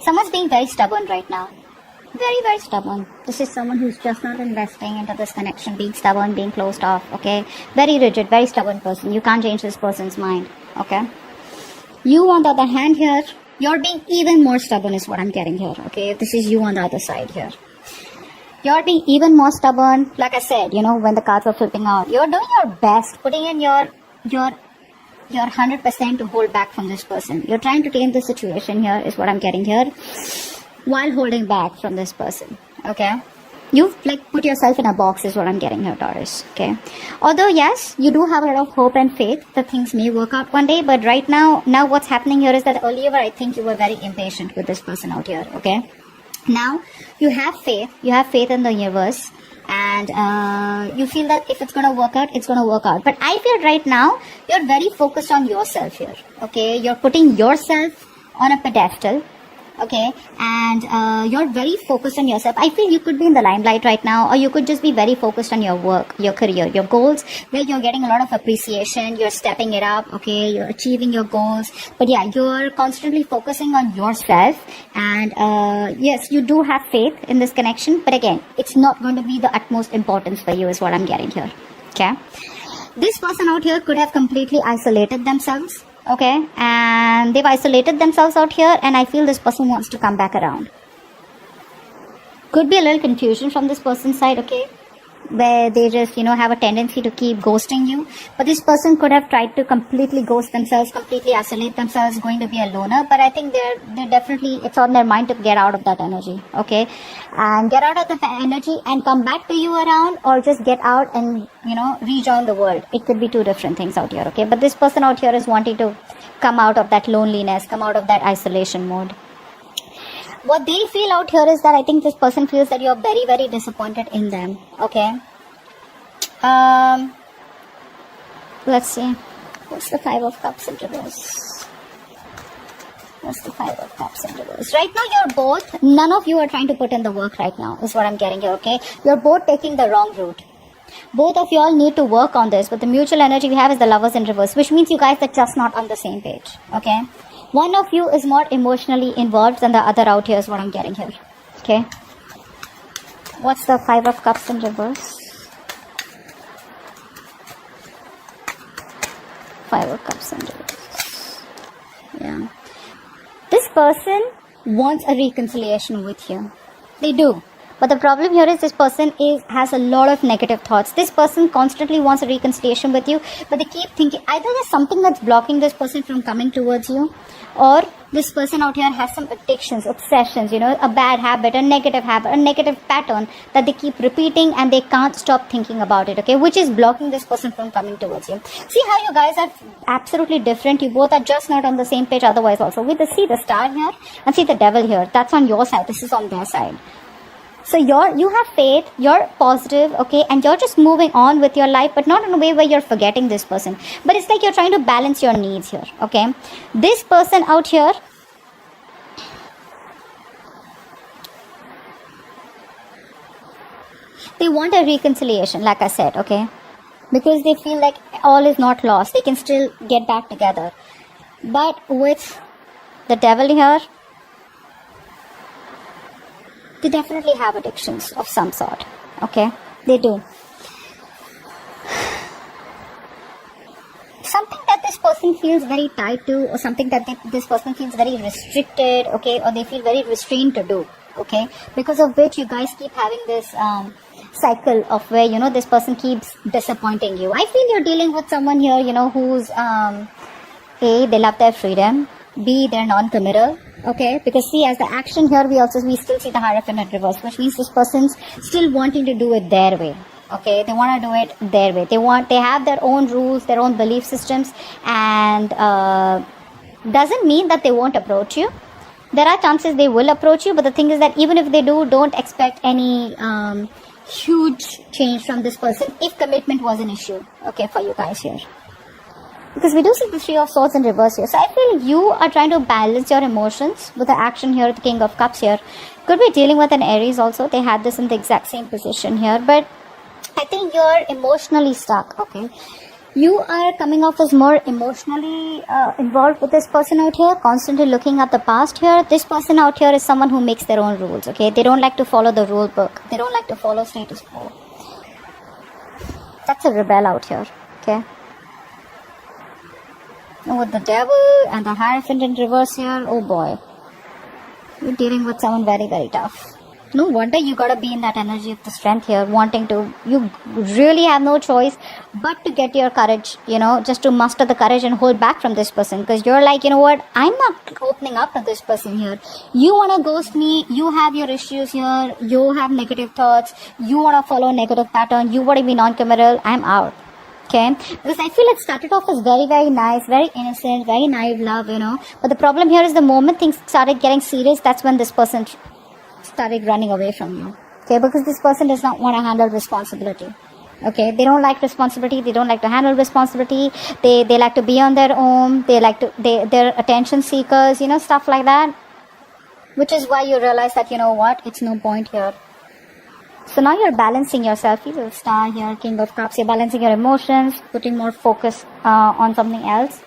Someone's being very stubborn right now. Very, very stubborn. This is someone who's just not investing into this connection, being stubborn, being closed off, okay? Very rigid, very stubborn person. You can't change this person's mind, okay? You, on the other hand here, you're being even more stubborn is what I'm getting here, okay? This is you on the other side here. You're being even more stubborn. Like I said, you know, when the cards were flipping out, you're doing your best, putting in your 100% to hold back from this person. You're trying to tame the situation here is what I'm getting here, while holding back from this person, okay? You've like put yourself in a box is what I'm getting here, Taurus, okay? Although yes, you do have a lot of hope and faith that things may work out one day, but right now what's happening here is that earlier I think you were very impatient with this person out here, okay? Now you have faith in the universe, and you feel that if it's going to work out, it's going to work out. But I feel right now you're very focused on yourself here, okay? You're putting yourself on a pedestal, okay, and you're very focused on yourself. I feel you could be in the limelight right now, or you could just be very focused on your work, your career, your goals, where you're getting a lot of appreciation, you're stepping it up, okay, you're achieving your goals. But yeah, you're constantly focusing on yourself, and yes, you do have faith in this connection, but again, it's not going to be the utmost importance for you is what I'm getting here, okay? This person out here could have completely isolated themselves, okay, and they've isolated themselves out here, and I feel this person wants to come back around. Could be a little confusion from this person's side, okay, where they just, you know, have a tendency to keep ghosting you. But this person could have tried to completely ghost themselves, completely isolate themselves, going to be a loner. But I think they're definitely, it's on their mind to get out of that energy, okay, and get out of the energy and come back to you around, or just get out and, you know, rejoin the world. It could be two different things out here, okay? But this person out here is wanting to come out of that loneliness, come out of that isolation mode. What they feel out here is that I think this person feels that you're very, very disappointed in them, okay? Let's see. What's the Five of Cups in reverse? What's the Five of Cups in reverse? Right now, you're both, none of you are trying to put in the work right now, is what I'm getting here, okay? You're both taking the wrong route. Both of you all need to work on this, but the mutual energy we have is the Lovers in reverse, which means you guys are just not on the same page, okay? One of you is more emotionally involved than the other out here is what I'm getting here, okay? What's the Five of Cups in reverse? Five of Cups in reverse. Yeah. This person wants a reconciliation with you. They do. But the problem here is this person has a lot of negative thoughts. This person constantly wants a reconciliation with you, but they keep thinking either there's something that's blocking this person from coming towards you, or this person out here has some addictions, obsessions, you know, a bad habit, a negative pattern that they keep repeating and they can't stop thinking about it, okay, which is blocking this person from coming towards you. See how you guys are absolutely different. You both are just not on the same page otherwise also. See the Star here and see the Devil here. That's on your side. This is on their side. So you have faith, you're positive, okay, and you're just moving on with your life, but not in a way where you're forgetting this person. But it's like you're trying to balance your needs here, okay? This person out here, they want a reconciliation, like I said, okay? Because they feel like all is not lost. They can still get back together. But with the Devil here, they definitely have addictions of some sort, okay? They do. Something that this person feels very tied to, or something that this person feels very restricted, okay? Or they feel very restrained to do, okay? Because of which you guys keep having this cycle of where, you know, this person keeps disappointing you. I feel you're dealing with someone here, you know, who's A, they love their freedom, B, they're non-committal, okay? Because see, as the action here, we still see the Hierophant in reverse, which means this person's still wanting to do it their way, okay? They want to do it their way. They have their own rules, their own belief systems, and doesn't mean that they won't approach you. There are chances they will approach you, but the thing is that even if they do, don't expect any huge change from this person if commitment was an issue, okay, for you guys here. Because we do see the Three of Swords in reverse here. So I feel you are trying to balance your emotions with the action here, the King of Cups here. Could be dealing with an Aries also. They had this in the exact same position here. But I think you're emotionally stuck, okay? You are coming off as more emotionally involved with this person out here, constantly looking at the past here. This person out here is someone who makes their own rules, okay? They don't like to follow the rule book. They don't like to follow status quo. That's a rebel out here, okay? And with the devil and the Hierophant in reverse here, oh boy. You're dealing with someone very, very tough. No wonder you gotta be in that energy of the strength here, wanting to, you really have no choice but to get your courage, you know, just to muster the courage and hold back from this person, because you're like, you know what, I'm not opening up to this person here. You wanna ghost me, you have your issues here, you have negative thoughts, you wanna follow a negative pattern, you wanna be non-committal, I'm out. Okay, because I feel it started off as very, very nice, very innocent, very naive love, you know, but the problem here is the moment things started getting serious, that's when this person started running away from you. Okay, because this person does not want to handle responsibility. Okay, they don't like responsibility, they don't like to handle responsibility, they like to be on their own, they're attention seekers, you know, stuff like that, which is why you realize that, you know what, it's no point here. So now you're balancing yourself. You're Star here, King of Cups. You're balancing your emotions, putting more focus on something else.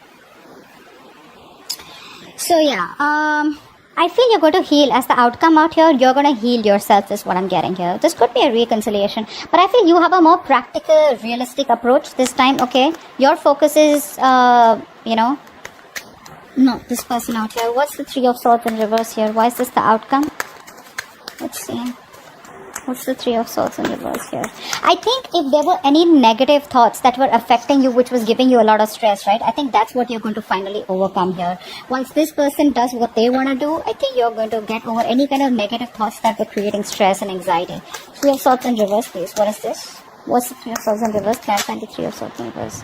So yeah, I feel you're going to heal. As the outcome out here, you're going to heal yourself is what I'm getting here. This could be a reconciliation, but I feel you have a more practical, realistic approach this time, okay? Your focus is, you know, not this person out here. What's the Three of Swords in reverse here? Why is this the outcome? Let's see. What's the Three of Swords in reverse here? I think if there were any negative thoughts that were affecting you, which was giving you a lot of stress, right? I think that's what you're going to finally overcome here. Once this person does what they want to do, I think you're going to get over any kind of negative thoughts that were creating stress and anxiety. Three of Swords in reverse, please. What is this? What's the Three of Swords in reverse? Clarify the Three of Swords in reverse.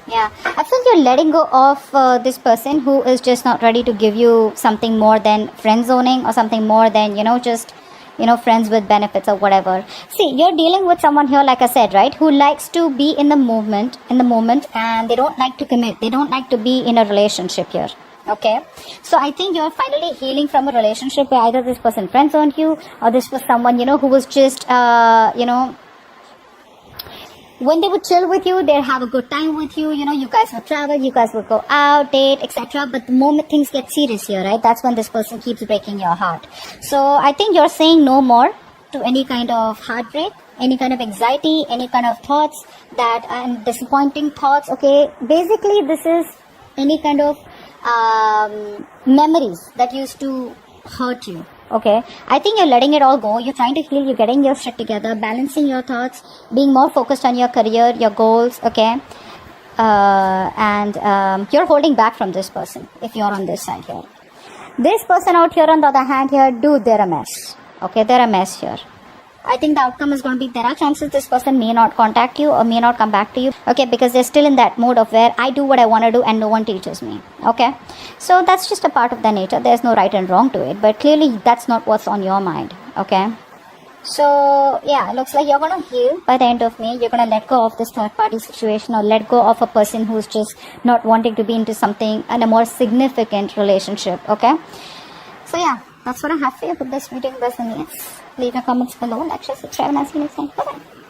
Yeah, I feel you're letting go of this person who is just not ready to give you something more than friend zoning or something more than, you know, just, you know, friends with benefits or whatever. See, you're dealing with someone here, like I said, right, who likes to be in the moment, and they don't like to commit. They don't like to be in a relationship here. Okay, so I think you're finally healing from a relationship where either this person friend zoned you or this was someone, you know, who was just, you know, when they would chill with you, they'd have a good time with you, you know, you guys would travel, you guys would go out, date, etc. But the moment things get serious here, right, that's when this person keeps breaking your heart. So I think you're saying no more to any kind of heartbreak, any kind of anxiety, any kind of thoughts that, and disappointing thoughts, okay. Basically, this is any kind of memories that used to hurt you. Okay, I think you're letting it all go. You're trying to heal. You're getting your shit together, balancing your thoughts, being more focused on your career, your goals. Okay, and you're holding back from this person if you're on this side here. This person out here on the other hand here, dude, they're a mess. Okay, they're a mess here. I think the outcome is going to be, there are chances this person may not contact you or may not come back to you. Okay, because they're still in that mode of where I do what I want to do and no one teaches me. Okay, so that's just a part of their nature. There's no right and wrong to it, but clearly that's not what's on your mind. Okay, so yeah, it looks like you're going to heal by the end of May. You're going to let go of this third party situation or let go of a person who's just not wanting to be into something and a more significant relationship. Okay, so yeah, that's what I have for you with this reading. Resonates. Leave your comments below, like, share, subscribe, and I'll see you next time. Bye bye.